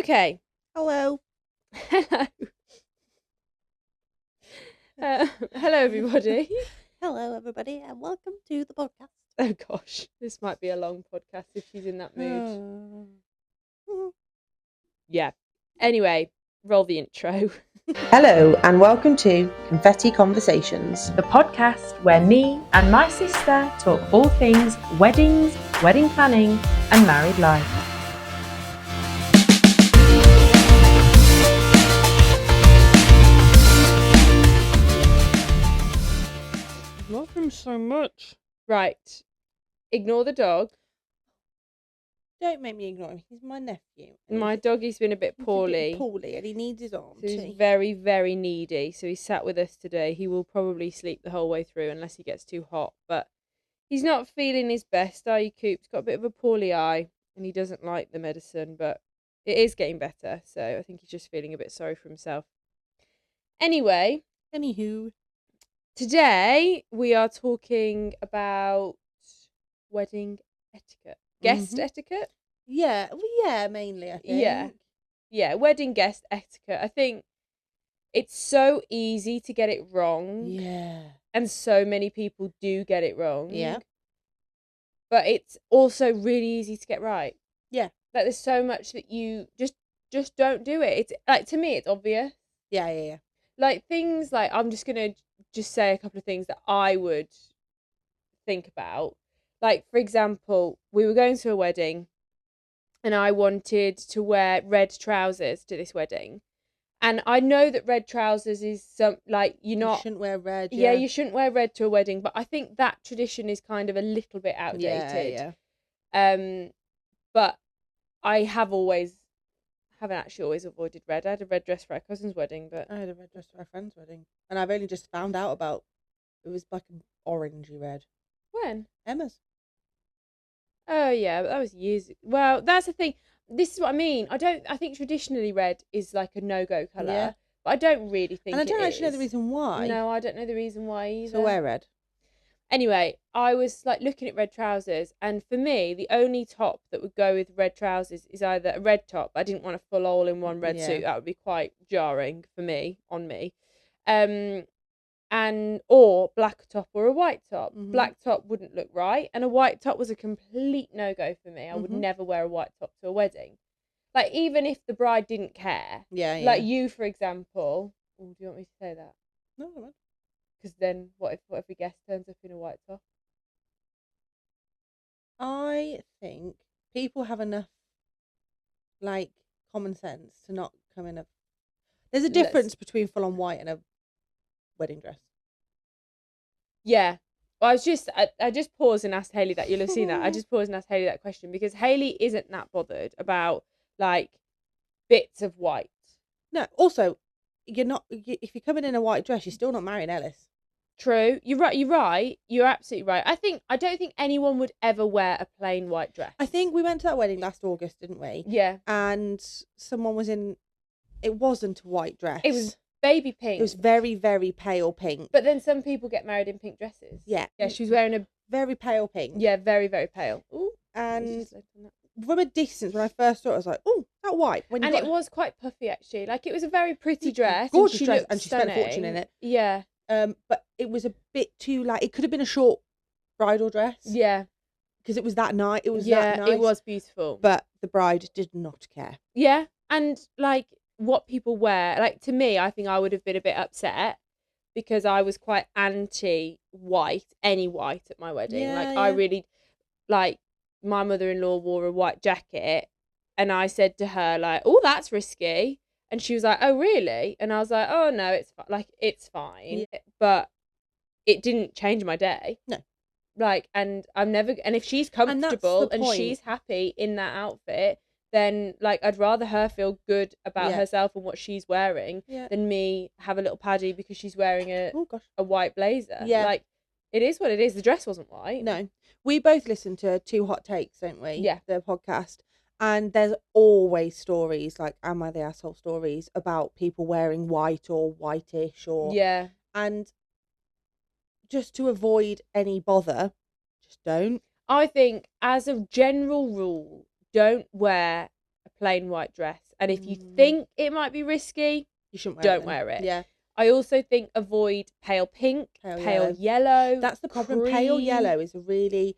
Okay. Hello. Hello. Hello, everybody. Hello, everybody, and welcome to the podcast. Oh, gosh. This might be a long podcast if she's in that mood. Yeah. Anyway, roll the intro. Hello, and welcome to Confetti Conversations, the podcast where me and my sister talk all things weddings, wedding planning, and married life. Love him so much. Right. Ignore the dog. Don't make me ignore him. He's my nephew. My doggy's been a bit poorly. And he needs his arm. So he's very, very needy. So he's sat with us today. He will probably sleep the whole way through unless he gets too hot. But he's not feeling his best, are you, Coop? He's got a bit of a poorly eye and he doesn't like the medicine, but it is getting better. So I think he's just feeling a bit sorry for himself. Anyway. Anywho. Today we are talking about wedding etiquette. Guest etiquette? Yeah, mainly, I think. Yeah, wedding guest etiquette. I think it's so easy to get it wrong. Yeah. And so many people do get it wrong. Yeah. But it's also really easy to get right. Yeah. Like there's so much that you just don't do it. It's like, to me, it's obvious. Yeah. Like things like, I'm just going to just say a couple of things that I would think about. Like, for example, we were going to a wedding and I wanted to wear red trousers to this wedding. And I know that red trousers is you shouldn't wear red. Yeah, you shouldn't wear red to a wedding, but I think that tradition is kind of a little bit outdated. Yeah. But I haven't actually always avoided red. I had a red dress for our cousin's wedding, but I had a red dress for our friend's wedding. And I've only just found out about it was like an orangey red. when? Emma's. Oh yeah, but that was years. Well, that's the thing. This is what I mean. I think traditionally red is like a no-go colour. Yeah. But I don't really think And I don't it actually know is. the reason why. No, I don't know the reason why either. So wear red. Anyway, I was like looking at red trousers, and for me, the only top that would go with red trousers is either a red top. I didn't want a full all-in-one red suit. That would be quite jarring for me, on me. Or black top or a white top. Mm-hmm. Black top wouldn't look right, and a white top was a complete no-go for me. I would never wear a white top to a wedding. Like, even if the bride didn't care. Yeah. Like you, for example. Oh, do you want me to say that? No. Because then what if a guest turns up in a white top? I think people have enough, like, common sense to not come in a... There's a difference between full-on white and a wedding dress. Yeah. Well, I just paused and asked Hayley that. You'll have seen that. I just paused and asked Hayley that question because Hayley isn't that bothered about, like, bits of white. No, also, you're not... If you're coming in a white dress, you're still not marrying Ellis. True. You're right. You're absolutely right. I don't think anyone would ever wear a plain white dress. I think we went to that wedding last August, didn't we? Yeah. And someone was in... It wasn't a white dress. It was baby pink. It was very, very pale pink. But then some people get married in pink dresses. Yeah. Yeah, she was wearing a... Very pale pink. Yeah, very, very pale. Ooh. And from a distance, when I first saw it, I was like, oh, that white. It was quite puffy, actually. Like, it was a very pretty dress. Gorgeous dress. And she spent a fortune in it. Yeah. But it was a bit too, like, it could have been a short bridal dress. Yeah. Because it was that night. It was that nice. It was beautiful. But the bride did not care. Yeah. And, like, what people wear, like, to me, I think I would have been a bit upset because I was quite anti-white, any white at my wedding. I really, like, my mother-in-law wore a white jacket and I said to her, like, oh, that's risky. And she was like, oh, really? And I was like, oh, no, it's fine. Yeah. But it didn't change my day. No. Like, and if she's comfortable and she's happy in that outfit, then, like, I'd rather her feel good about herself and what she's wearing than me have a little paddy because she's wearing a white blazer. Yeah. Like, it is what it is. The dress wasn't white. No. We both listen to Two Hot Takes, don't we? Yeah. The podcast. And there's always stories, like, am I the asshole stories, about people wearing white or whitish or... Yeah. And just to avoid any bother, just don't. I think, as a general rule, don't wear a plain white dress. And if you think it might be risky, you shouldn't don't wear it. Yeah. I also think avoid pale pink, pale yellow. That's the problem. cream. Pale yellow is a really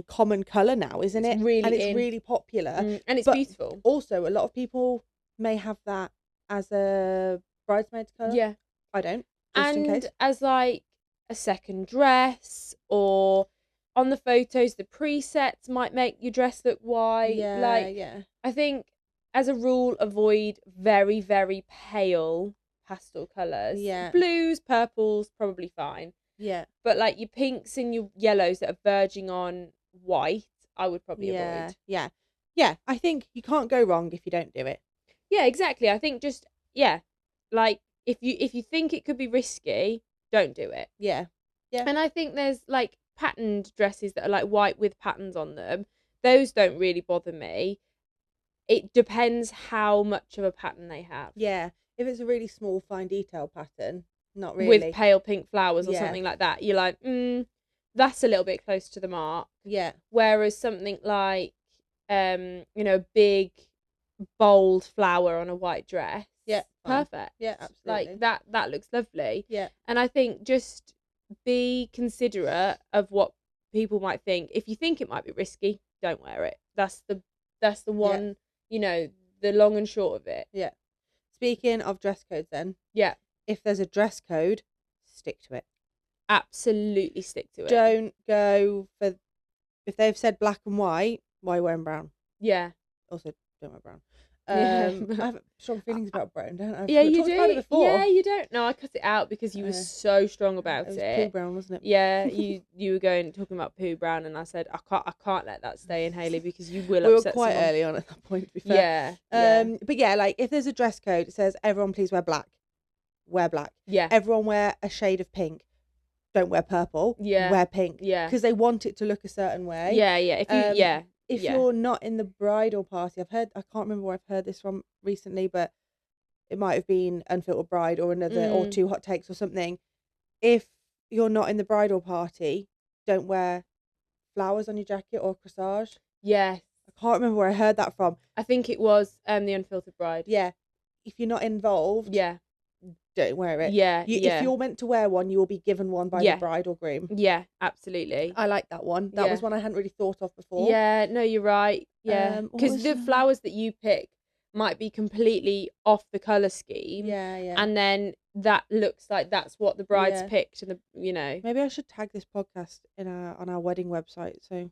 common colour now, isn't it? Really and it's in. really popular. And it's but beautiful. Also, a lot of people may have that as a bridesmaid's colour. Yeah. I don't. Just in case. As like a second dress, or on the photos, the presets might make your dress look white. Yeah. I think as a rule, avoid very, very pale pastel colours. Yeah. Blues, purples, probably fine. Yeah. But like your pinks and your yellows that are verging on white, I would probably avoid. Yeah. Yeah. I think you can't go wrong if you don't do it. Yeah, exactly. I think just like if you think it could be risky, don't do it. Yeah. Yeah. And I think there's like patterned dresses that are like white with patterns on them. Those don't really bother me. It depends how much of a pattern they have. Yeah. If it's a really small fine detail pattern, not really. With pale pink flowers or something like that, you're like, that's a little bit close to the mark. Yeah. Whereas something like, big, bold flower on a white dress. Yeah. Perfect. Yeah, absolutely. Like that looks lovely. Yeah. And I think just be considerate of what people might think. If you think it might be risky, don't wear it. That's the one, the long and short of it. Yeah. Speaking of dress codes then. Yeah. If there's a dress code, stick to it. Absolutely stick to it. Don't go for, if they've said black and white, why wearing brown? Yeah. Also, don't wear brown. Yeah. I have strong feelings about brown, don't I? Yeah, you do. About it before. Yeah, you don't. No, I cut it out because you were so strong about it. It was poo brown, wasn't it? Yeah, you were talking about poo brown, and I said I can't let that stay in, Hayley, because you will we upset were quite someone. early on at that point, to be fair. Yeah. But yeah, like if there's a dress code, it says everyone please wear black. Wear black. Yeah. Everyone wear a shade of pink. Don't wear purple. Yeah. Wear pink. Yeah. Because they want it to look a certain way. Yeah. If you're not in the bridal party, I can't remember where I've heard this from recently, but it might have been Unfiltered Bride or another, or Two Hot Takes or something. If you're not in the bridal party, don't wear flowers on your jacket or corsage. Yes. I can't remember where I heard that from. I think it was the Unfiltered Bride. Yeah. If you're not involved, don't wear it. Yeah. If you're meant to wear one, you will be given one by the bride or groom. Yeah, absolutely. I like that one. That was one I hadn't really thought of before. Yeah, no, you're right. Yeah. Because the flowers that you pick might be completely off the colour scheme. Yeah. And then that looks like that's what the bride's picked, and Maybe I should tag this podcast on our wedding website. So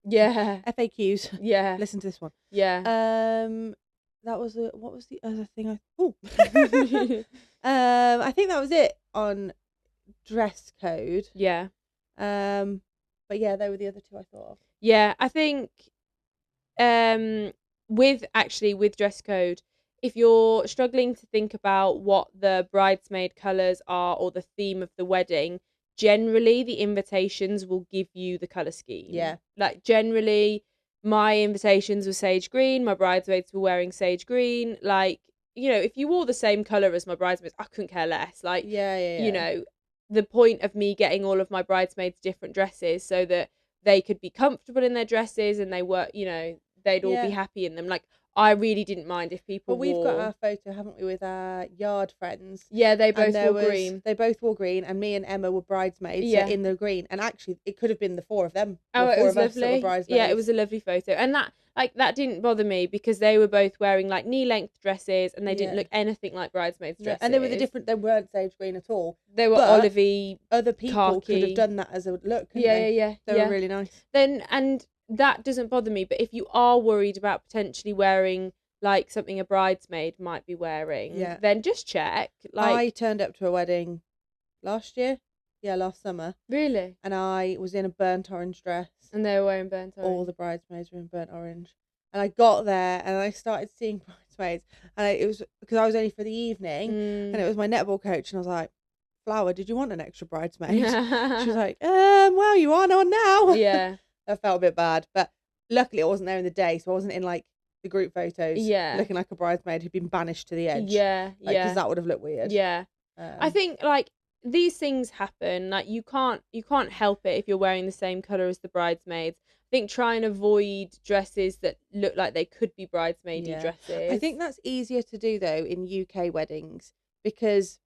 FAQs. Yeah. Listen to this one. Yeah. That was what was the other thing I think that was it on dress code. Yeah. But yeah, they were the other two I thought of. Yeah, I think with dress code, if you're struggling to think about what the bridesmaid colours are or the theme of the wedding, generally the invitations will give you the colour scheme. Yeah. Like generally my invitations were sage green, my bridesmaids were wearing sage green. Like, if you wore the same colour as my bridesmaids, I couldn't care less. Like, the point of me getting all of my bridesmaids different dresses so that they could be comfortable in their dresses and they were, they'd all be happy in them. Like, I really didn't mind if people we've got our photo, haven't we, with our yard friends? Yeah, they both wore green. They both wore green, and me and Emma were bridesmaids in the green. And actually, it could have been the four of them. Oh, it was lovely. Yeah, it was a lovely photo. And that didn't bother me because they were both wearing like knee-length dresses and they didn't look anything like bridesmaids' dresses. And they were they weren't sage green at all. They were olivey, other people khaki. could have done that as a look, couldn't they? Yeah. They were really nice. And that doesn't bother me. But if you are worried about potentially wearing like something a bridesmaid might be wearing, then just check. Like, I turned up to a wedding last summer. Really? And I was in a burnt orange dress. And they were wearing burnt orange. All the bridesmaids were in burnt orange. And I got there and I started seeing bridesmaids. And it was because I was only for the evening. And it was my netball coach. And I was like, Flower, did you want an extra bridesmaid? She was like, well, you are on now. Yeah. I felt a bit bad. But luckily I wasn't there in the day. So I wasn't in like the group photos looking like a bridesmaid who'd been banished to the edge. Because that would have looked weird. I think like these things happen. Like you can't help it if you're wearing the same colour as the bridesmaids. think try and avoid dresses that look like they could be bridesmaidy dresses. I think that's easier to do though in UK weddings because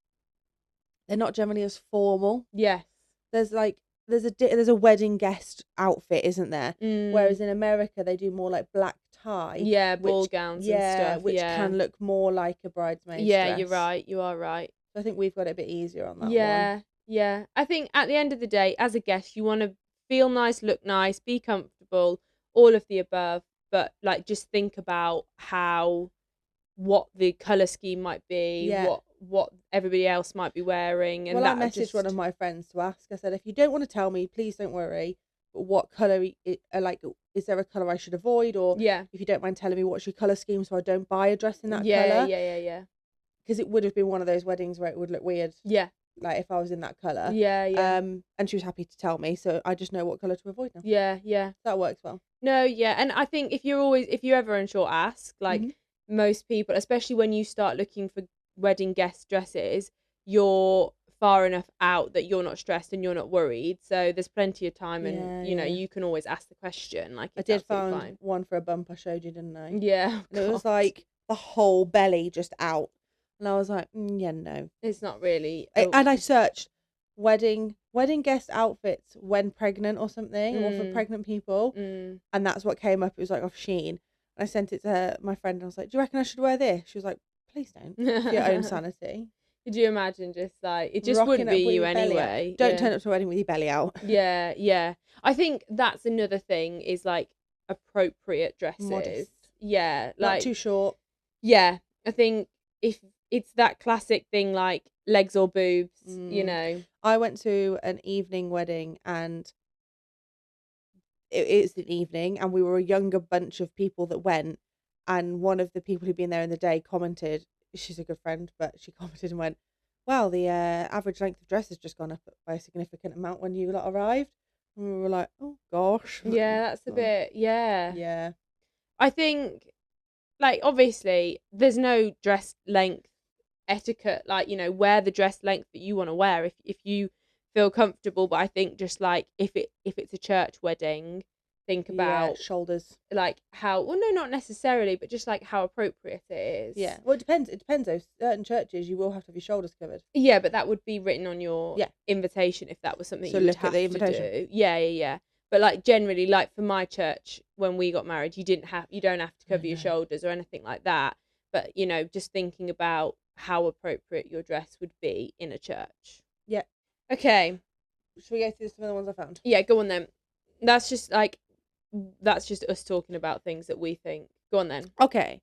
they're not generally as formal. Yes. There's a wedding guest outfit, isn't there? Whereas in America they do more like black tie. Yeah, ball gowns and stuff. Which can look more like a bridesmaid's dress. You're right. You are right. So I think we've got it a bit easier on that one. Yeah. I think at the end of the day, as a guest, you want to feel nice, look nice, be comfortable, all of the above. But like, just think about what the colour scheme might be, what everybody else might be wearing. And I messaged one of my friends to ask. I said, if you don't want to tell me, please don't worry. But what colour, is there a colour I should avoid? Or if you don't mind telling me what's your colour scheme so I don't buy a dress in that colour. Yeah. Because it would have been one of those weddings where it would look weird. Yeah. Like if I was in that colour. Yeah. And she was happy to tell me, so I just know what colour to avoid now. Yeah. That works well. No, yeah. And I think if you're ever unsure, ask. Like most people, especially when you start looking for wedding guest dresses, you're far enough out that you're not stressed and you're not worried. So there's plenty of time and you can always ask the question. Like I did find one for a bump I showed you, didn't I? Yeah. And it was like the whole belly just out. And I was like, no. It's not really. And I searched wedding guest outfits when pregnant or something, or for pregnant people. And that's what came up. It was like off Shein. And I sent it to my friend and I was like, do you reckon I should wear this? She was like, please don't. For your own sanity. Could you imagine just like, it just wouldn't be you anyway. Don't turn up to a wedding with your belly out. Yeah. I think that's another thing is like appropriate dresses. Modest. Yeah. Like, not too short. Yeah. I think if it's that classic thing like legs or boobs, I went to an evening wedding and it's an evening and we were a younger bunch of people that went, and one of the people who'd been there in the day commented, she's a good friend, but she commented and went, wow, the average length of dress has just gone up by a significant amount when you lot arrived. And we were like, oh gosh. Yeah, that's a bit, Yeah. I think, like, obviously there's no dress length etiquette, like, wear the dress length that you want to wear if you feel comfortable. But I think just like if it's a church wedding, think about shoulders, like how, well, no, not necessarily, but just like how appropriate it is. Yeah, well, it depends though. Certain churches you will have to have your shoulders covered. Yeah, but that would be written on your invitation if that was something you would have to do. Yeah. But like generally, like for my church when we got married, you don't have to cover your shoulders or anything like that. But just thinking about how appropriate your dress would be in a church. Yeah. Okay. Should we go through some of the ones I found? Yeah, go on then. That's just us talking about things that we think. Go on then. Okay.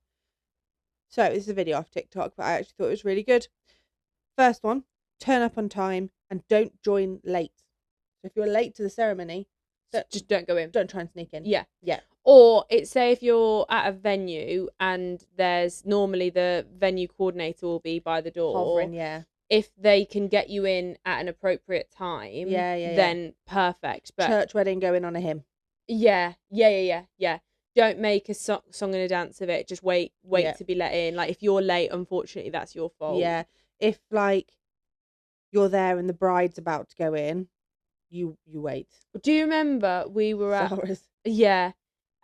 So this is a video off TikTok, but I actually thought it was really good. First one, turn up on time and don't join late. So if you're late to the ceremony, just don't go in. Don't try and sneak in. Yeah. Yeah. Or say if you're at a venue and there's normally the venue coordinator will be by the door. Hovering, yeah. If they can get you in at an appropriate time, then perfect. But church wedding, going on a hymn. Yeah. Don't make a song and a dance of it. Just wait to be let in. Like if you're late, unfortunately, that's your fault. Yeah. If like you're there and the bride's about to go in, you wait. Do you remember we were at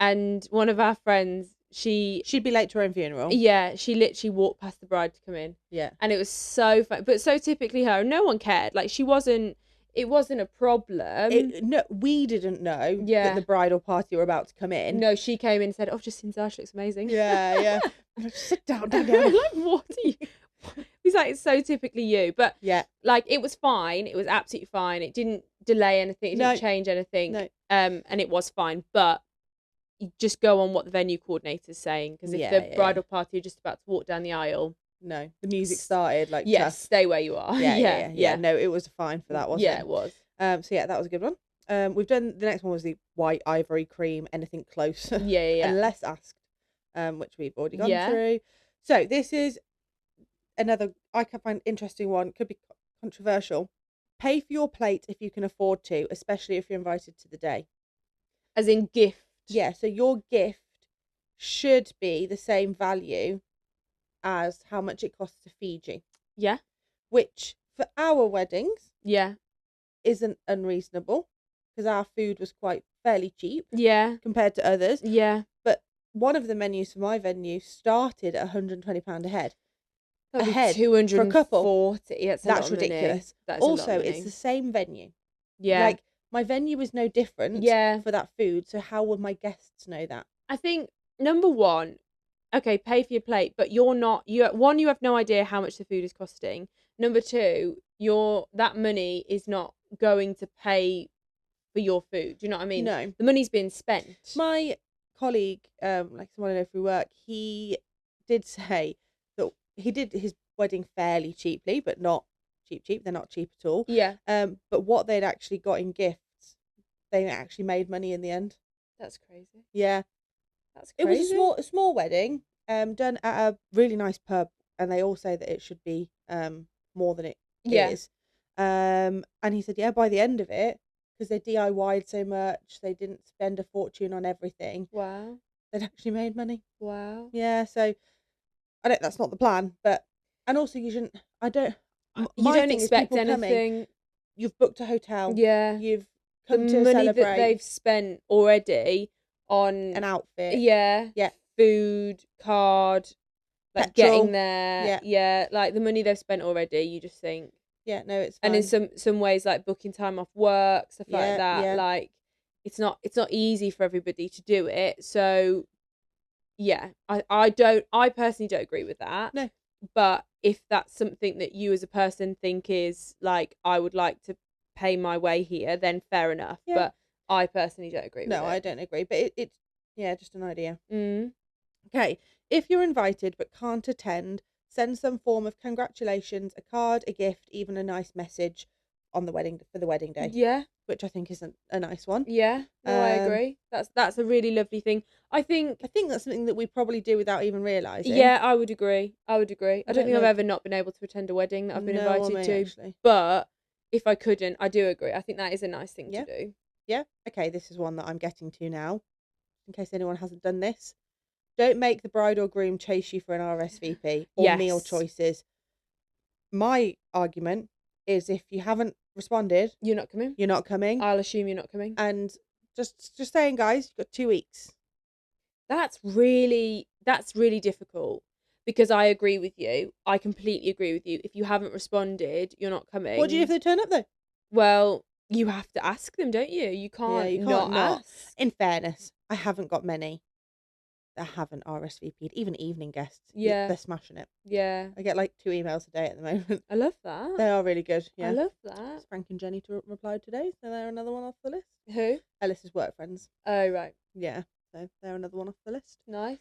and one of our friends, she'd be late to her own funeral. Yeah, she literally walked past the bride to come in. Yeah. And it was so fun, but so typically her. No one cared. Like it wasn't a problem. No, we didn't know that the bridal party were about to come in. No, she came in and said, "Oh, I've just seen Zara, she looks amazing." Yeah. Like, sit down. Like, what are you? He's like, it's so typically you. But like it was fine. It was absolutely fine. It didn't delay anything. It didn't change anything. No. And it was fine. But you just go on what the venue coordinator's saying, because if the bridal party are just about to walk down the aisle. No, the music started. Like, yes, stay where you are. Yeah. No, it was fine for that, wasn't it? Yeah, it was. So that was a good one. We've done the next one was the white ivory cream, anything close. Yeah. Unless asked, which we've already gone through. So this is another I can find interesting one. Could be controversial. Pay for your plate if you can afford to, especially if you're invited to the day. As in gift. Yeah. So your gift should be the same value as how much it costs to feed you. Yeah. Which for our weddings isn't unreasonable, because our food was quite fairly cheap. Yeah. Compared to others. Yeah. But one of the menus for my venue started at £120 a head. That'd a head be 240. for a couple. That's ridiculous. That is a lot Also, of money. it's the same venue. Yeah. Like, my venue is no different for that food, so how would my guests know that? I think, number one, okay, pay for your plate, but you have no idea how much the food is costing. Number two, that money is not going to pay for your food. Do you know what I mean? No. The money's being spent. My colleague, like someone I know through work, he did say that he did his wedding fairly cheaply, but not cheap. They're not cheap at all. Yeah. But what they'd actually got in gifts, they actually made money in the end. That's crazy. Yeah. That's crazy. It was a small wedding, done at a really nice pub, and they all say that it should be more than it is. And he said, yeah, by the end of it, because they DIY'd so much, they didn't spend a fortune on everything. Wow. They'd actually made money. Wow. Yeah, so I don't. That's not the plan, but and also you shouldn't. I don't. You don't expect anything. You've booked a hotel. Yeah. You've come the to money celebrate. that they've spent already on an outfit. Yeah. Food, card, like petrol. Getting there. Yeah. Like the money they've spent already, you just think. Yeah, no, it's fine. And in some ways, like booking time off work, stuff like that. Yeah. Like it's not easy for everybody to do it. So yeah, I personally don't agree with that. No. But if that's something that you as a person think is like, I would like to pay my way here, then fair enough. Yeah. But I personally don't agree with it. No, I don't agree. But it's just an idea. Mm. Okay. If you're invited but can't attend, send some form of congratulations, a card, a gift, even a nice message on the wedding day. Yeah. Which I think is a nice one. Yeah. No, I agree. That's a really lovely thing. I think that's something that we probably do without even realising. Yeah, I would agree. I don't think I've ever not been able to attend a wedding that I've been invited to. Actually. But if I couldn't, I do agree. I think that is a nice thing to do. Yeah. Okay, this is one that I'm getting to now. In case anyone hasn't done this. Don't make the bride or groom chase you for an RSVP or meal choices. My argument is if you haven't responded, you're not coming. You're not coming. I'll assume you're not coming. And just saying, guys, you've got 2 weeks. That's really difficult because I agree with you. I completely agree with you. If you haven't responded, you're not coming. What do you do if they turn up though? Well, you have to ask them, don't you? You can't, not ask. In fairness, I haven't got many that haven't RSVP'd, even evening guests. Yeah. They're smashing it. Yeah. I get like 2 emails a day at the moment. I love that. They are really good. Yeah. I love that. Frank and Jenny replied today, so they're another one off the list. Who? Ellis's work friends. Oh, right. Yeah, so they're another one off the list. Nice.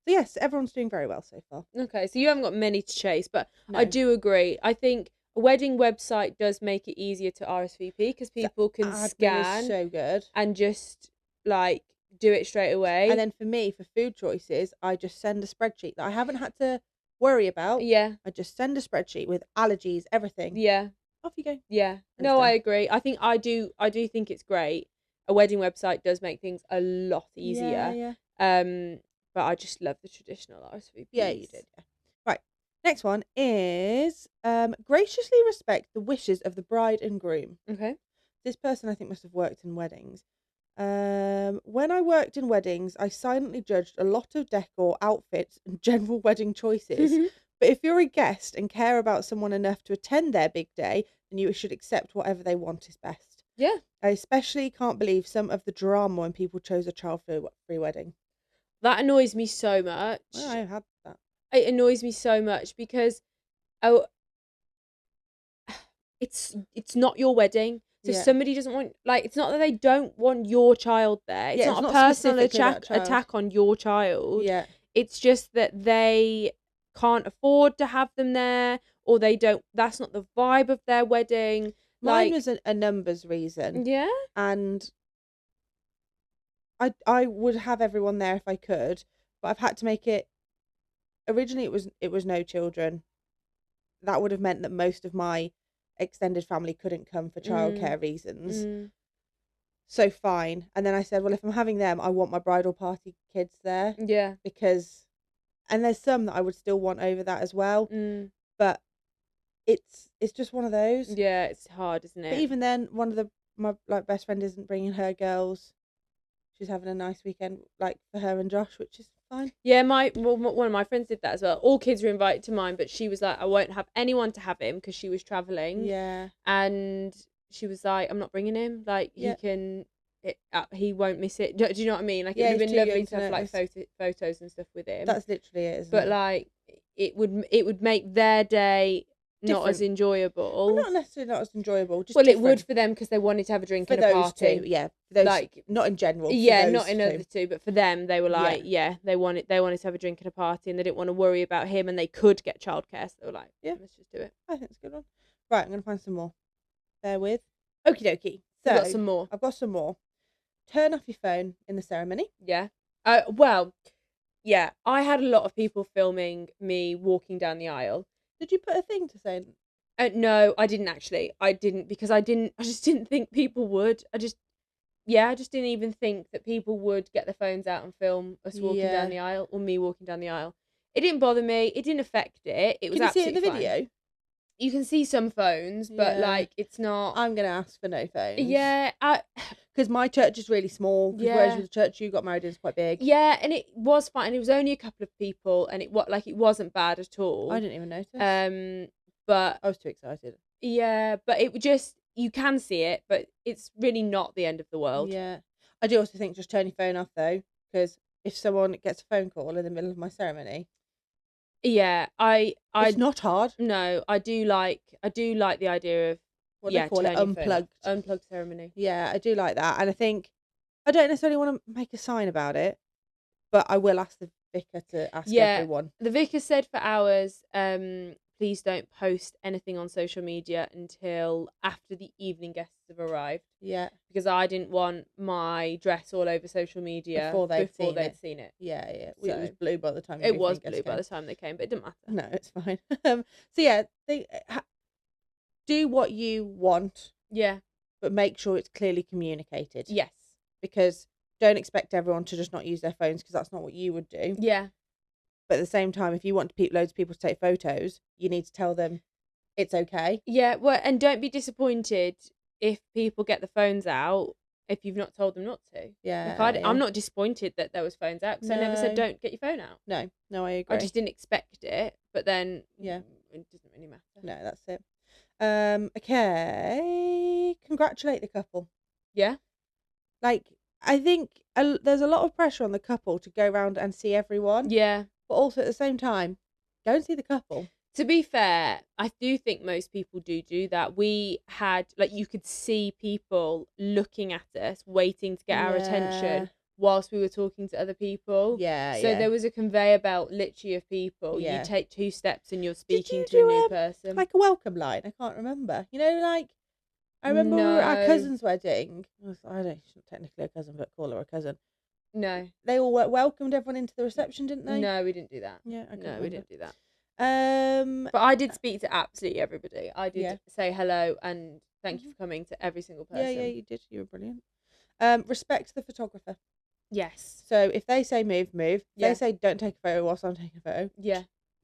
So yes, everyone's doing very well so far. Okay, so you haven't got many to chase, but No. I do agree. I think a wedding website does make it easier to RSVP because people can scan is so good and just like do it straight away. And then for me, for food choices, I just send a spreadsheet that I haven't had to worry about. Yeah. I just send a spreadsheet with allergies, everything. Yeah. Off you go. Yeah. No, I agree. I think I do think it's great. A wedding website does make things a lot easier. Yeah. But I just love the traditional RSVPs. Yeah, you did. Yeah. Right. Next one is graciously respect the wishes of the bride and groom. Okay. This person I think must have worked in weddings. When I worked in weddings, I silently judged a lot of decor, outfits, and general wedding choices. But if you're a guest and care about someone enough to attend their big day, then you should accept whatever they want is best. Yeah. I especially can't believe some of the drama when people chose a child-free wedding. That annoys me so much. Well, I had that. It annoys me so much because it's not your wedding. So if somebody doesn't want, like, it's not that they don't want your child there. It's not a personal attack on your child. Yeah. It's just that they can't afford to have them there, or that's not the vibe of their wedding. Mine was a numbers reason. Yeah. And I would have everyone there if I could, but I've had to make it. Originally, it was no children. That would have meant that most of my extended family couldn't come for childcare reasons. So fine. And then I said, well, if I'm having them, I want my bridal party kids there. Yeah. And there's some that I would still want over that as well. But it's just one of those. Yeah, it's hard, isn't it? But even then, one of my best friend isn't bringing her girls. she's having a nice weekend, like for her and Josh, which is fine. Yeah, one of my friends did that as well. All kids were invited to mine, but she was like, I won't have anyone to have him because she was traveling. Yeah. And she was like, I'm not bringing him. Like he won't miss it. Do you know what I mean? Like it would have been lovely to have like photos and stuff with him. That's literally it, isn't but it? Like it would make their day not as enjoyable. Well, not necessarily not as enjoyable. Just it would for them because they wanted to have a drink for and a party. Two, yeah. For those, like not in general. Yeah, not in other two, but for them, they were like, they wanted to have a drink and a party, and they didn't want to worry about him, and they could get childcare, so they were like, let's just do it. I think it's a good one. Right, I'm gonna find some more. Bear with. Okie dokie. So I've got some more. I've got some more. Turn off your phone in the ceremony. Yeah. Yeah. I had a lot of people filming me walking down the aisle. Did you put a thing to say? No, I didn't actually. I didn't because I just didn't think people would. I just didn't even think that people would get their phones out and film us walking down the aisle or me walking down the aisle. It didn't bother me. It didn't affect it. It was absolutely fine. Can you see it in the video? You can see some phones, but like it's not. I'm gonna ask for no phones. Yeah, because my church is really small. Whereas with the church you got married in is quite big. Yeah, and it was fine. And it was only a couple of people, and it wasn't bad at all. I didn't even notice. But I was too excited. Yeah, but it just you can see it, but it's really not the end of the world. Yeah, I do also think just turn your phone off though, because if someone gets a phone call in the middle of my ceremony. Yeah, it's not hard. No, I do like the idea of what they call it, unplugged ceremony. Yeah, I do like that, and I think I don't necessarily want to make a sign about it, but I will ask the vicar to ask everyone. The vicar said for ours, please don't post anything on social media until after the evening guests have arrived. Yeah, because I didn't want my dress all over social media before they'd seen it. Yeah, yeah. So, it was blue by the time. It was blue by the time they came, but it didn't matter. No, it's fine. So yeah, do what you want. Yeah, but make sure it's clearly communicated. Yes, because don't expect everyone to just not use their phones because that's not what you would do. Yeah. But at the same time, if you want loads of people to take photos, you need to tell them it's okay. Yeah, well, and don't be disappointed if people get the phones out if you've not told them not to. Yeah, I'm not disappointed that there was phones out because I never said don't get your phone out. No, I agree. I just didn't expect it, but then it doesn't really matter. No, that's it. Okay, congratulate the couple. Yeah, like I think there's a lot of pressure on the couple to go around and see everyone. Yeah. But also at the same time, go and see the couple. To be fair, I do think most people do that. We had, you could see people looking at us, waiting to get our attention whilst we were talking to other people. Yeah, So there was a conveyor belt literally of people. Yeah. You take 2 steps and you're speaking to a new person. Like a welcome line? I can't remember. I remember we were at our cousin's wedding. I don't technically a cousin, but call her a cousin. No. They all welcomed everyone into the reception, didn't they? No, we didn't do that. Yeah, no, we didn't do that. But I did speak to absolutely everybody. I did say hello and thank you for coming to every single person. Yeah, you did. You were brilliant. Respect the photographer. Yes. So if they say move. If they say don't take a photo whilst I'm taking a photo,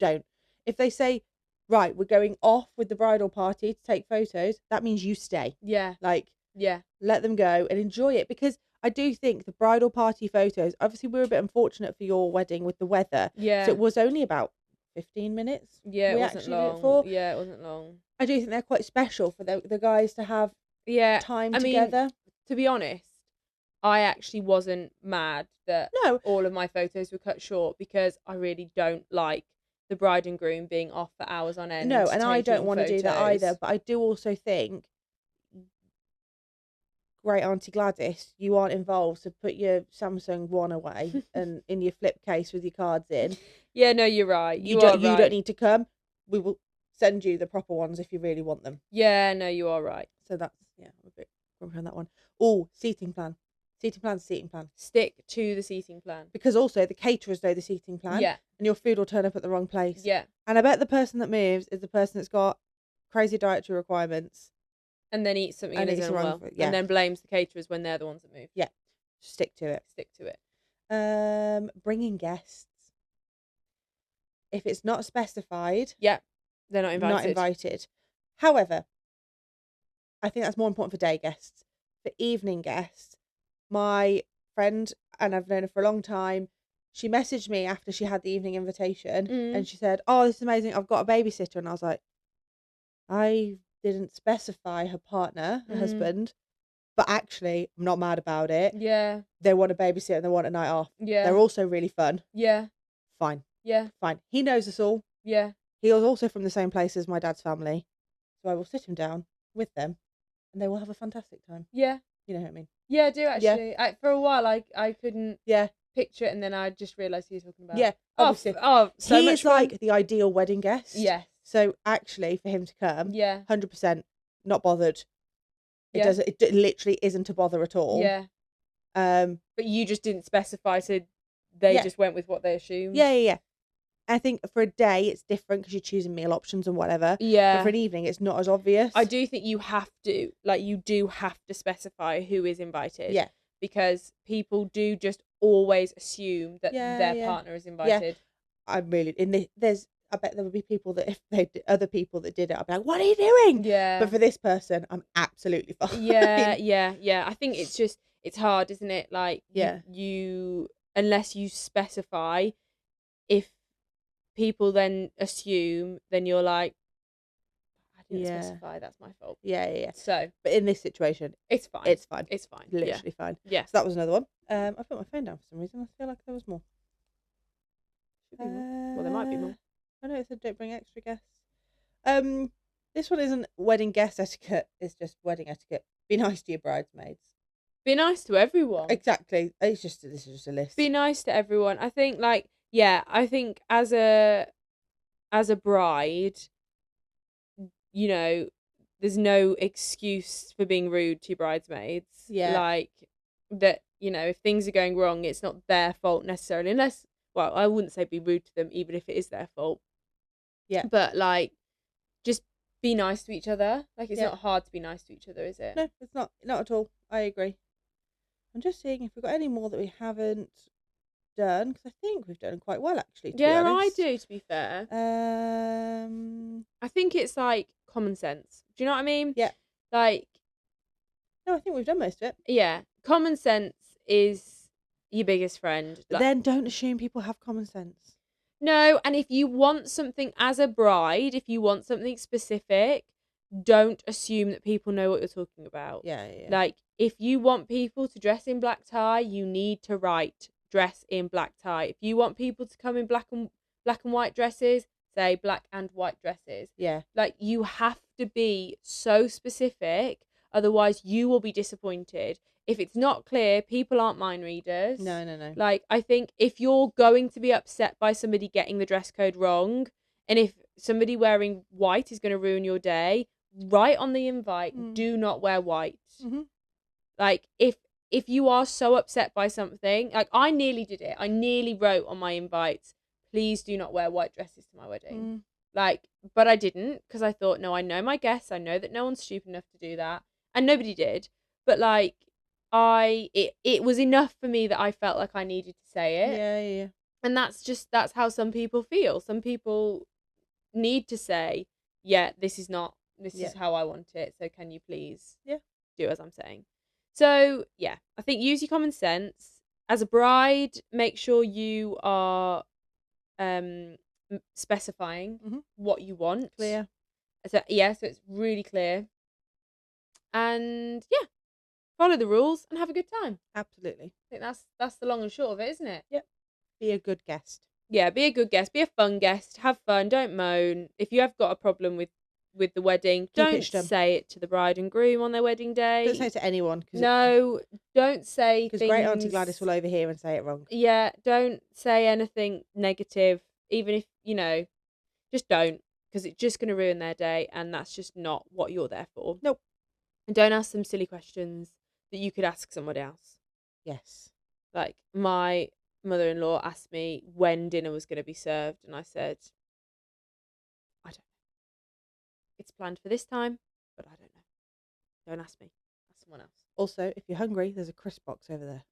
don't. If they say right, we're going off with the bridal party to take photos, that means you stay. Yeah. Let them go and enjoy it, because I do think the bridal party photos, obviously we were a bit unfortunate for your wedding with the weather. Yeah. So it was only about 15 minutes. Yeah, it wasn't long. Yeah, it wasn't long. I do think they're quite special for the guys to have time together. Mean, to be honest, I actually wasn't mad that all of my photos were cut short, because I really don't like the bride and groom being off for hours on end. No, and I don't want to do that either. But I do also think, great Auntie Gladys, you aren't involved, so put your Samsung One away and in your flip case with your cards in. Yeah, no, you're right. You don't need to come. We will send you the proper ones if you really want them. Yeah, no, you are right. So that's I'm a bit grumpy on that one. Oh, seating plan. Seating plan. Stick to the seating plan. Because also the caterers know the seating plan. Yeah. And your food will turn up at the wrong place. Yeah. And I bet the person that moves is the person that's got crazy dietary requirements. And then eats something and isn't well. And then blames the caterers when they're the ones that move. Yeah. Stick to it. Bringing guests. If it's not specified. Yeah. They're not invited. However, I think that's more important for day guests. For evening guests, my friend and I've known her for a long time. She messaged me after she had the evening invitation and she said, "Oh, this is amazing. I've got a babysitter." And I was like, I didn't specify her partner, her husband, but actually, I'm not mad about it. Yeah. They want a babysitter and they want a night off. Yeah. They're also really fun. Yeah. Fine. Yeah. Fine. He knows us all. Yeah. He was also from the same place as my dad's family. So I will sit him down with them and they will have a fantastic time. Yeah. You know what I mean? Yeah, I do actually. Yeah. For a while, I couldn't picture it, and then I just realised who you're talking about. Yeah. Obviously. So he much is fun. like the ideal wedding guest. Yes. So actually, for him to come, 100% not bothered. It literally isn't a bother at all. Yeah. But you just didn't specify, so they just went with what they assumed. Yeah. I think for a day it's different because you're choosing meal options and whatever. Yeah. But for an evening, it's not as obvious. I do think you do have to specify who is invited. Yeah. Because people do just always assume that their partner is invited. Yeah. I'm really I bet there would be people that if other people that did it, I'd be like, "What are you doing?" Yeah. But for this person, I'm absolutely fine. Yeah. I think it's hard, isn't it? Like, you unless you specify, if people then assume, then you're like, I didn't specify, that's my fault. Yeah. So, but in this situation, it's fine. It's fine. Literally fine. Yeah. So that was another one. I put my phone down for some reason. I feel like there was more. Should be more. Well, there might be more. I know it said don't bring extra guests. This one isn't wedding guest etiquette. It's just wedding etiquette. Be nice to your bridesmaids. Be nice to everyone. Exactly. This is just a list. Be nice to everyone. I think I think as a bride, you know, there's no excuse for being rude to your bridesmaids. Yeah. Like that, you know, if things are going wrong, it's not their fault necessarily, unless, well, I wouldn't say be rude to them, even if it is their fault. Yeah. But like, just be nice to each other. Like, it's not hard to be nice to each other, is it? No, it's not at all. I agree. I'm just seeing if we've got any more that we haven't done, because I think we've done quite well, actually, to be honest. I do, to be fair. I think it's like common sense. Do you know what I mean? Yeah. Like, no, I think we've done most of it. Yeah. Common sense is your biggest friend. But then don't assume people have common sense. No, and if you want something as a bride, if you want something specific, don't assume that people know what you're talking about. Yeah. Like, if you want people to dress in black tie, you need to write dress in black tie. If you want people to come in black and white dresses, say black and white dresses. Yeah. Like, you have to be so specific, otherwise you will be disappointed. If it's not clear, people aren't mind readers. No. Like, I think if you're going to be upset by somebody getting the dress code wrong, and if somebody wearing white is going to ruin your day, write on the invite, do not wear white. Mm-hmm. Like, if you are so upset by something, like, I nearly did it. I nearly wrote on my invites, please do not wear white dresses to my wedding. Like, but I didn't, because I thought, no, I know my guests. I know that no one's stupid enough to do that. And nobody did. But, like, it was enough for me that I felt like I needed to say it. Yeah. And that's how some people feel. Some people need to say, yeah, this is how I want it. So can you please do as I'm saying? So, yeah, I think use your common sense. As a bride, make sure you are specifying what you want. Clear. So it's really clear. And, yeah, follow the rules and have a good time. Absolutely. I think that's the long and short of it, isn't it? Yep. Be a good guest. Yeah, be a good guest. Be a fun guest. Have fun. Don't moan. If you have got a problem with the wedding, don't say it to the bride and groom on their wedding day. Don't say it to anyone. Don't say things. Because great Auntie Gladys will overhear and say it wrong. Yeah, don't say anything negative, even if, just don't, because it's just going to ruin their day, and that's just not what you're there for. Nope. And don't ask them silly questions that you could ask someone else. Yes. Like, my mother-in-law asked me when dinner was going to be served, and I said, I don't know. It's planned for this time, but I don't know. Don't ask me. Ask someone else. Also, if you're hungry, there's a crisp box over there.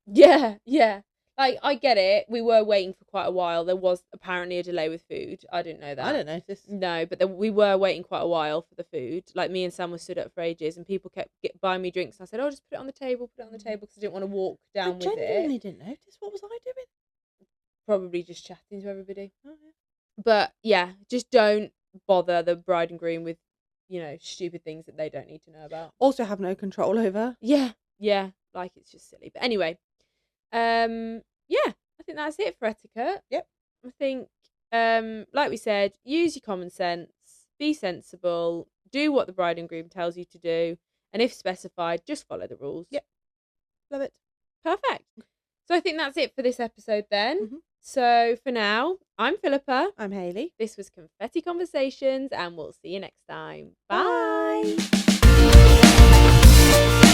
Yeah. Like, I get it. We were waiting for quite a while. There was apparently a delay with food. I didn't know that. I don't notice. No, but we were waiting quite a while for the food. Like, me and Sam were stood up for ages, and people kept buying me drinks. And I said, "Oh, just put it on the table, because I didn't want to walk down with it." I genuinely didn't notice. What was I doing? Probably just chatting to everybody. Oh, yeah. But yeah, just don't bother the bride and groom with, stupid things that they don't need to know about. Also have no control over. Yeah, like, it's just silly. But anyway, yeah, I think that's it for etiquette. Yep. I think, like we said, use your common sense, be sensible, do what the bride and groom tells you to do, and if specified, just follow the rules. Yep. Love it. Perfect. So I think that's it for this episode then. Mm-hmm. So for now, I'm Philippa. I'm Hayley. This was Confetti Conversations, and we'll see you next time. Bye. Bye.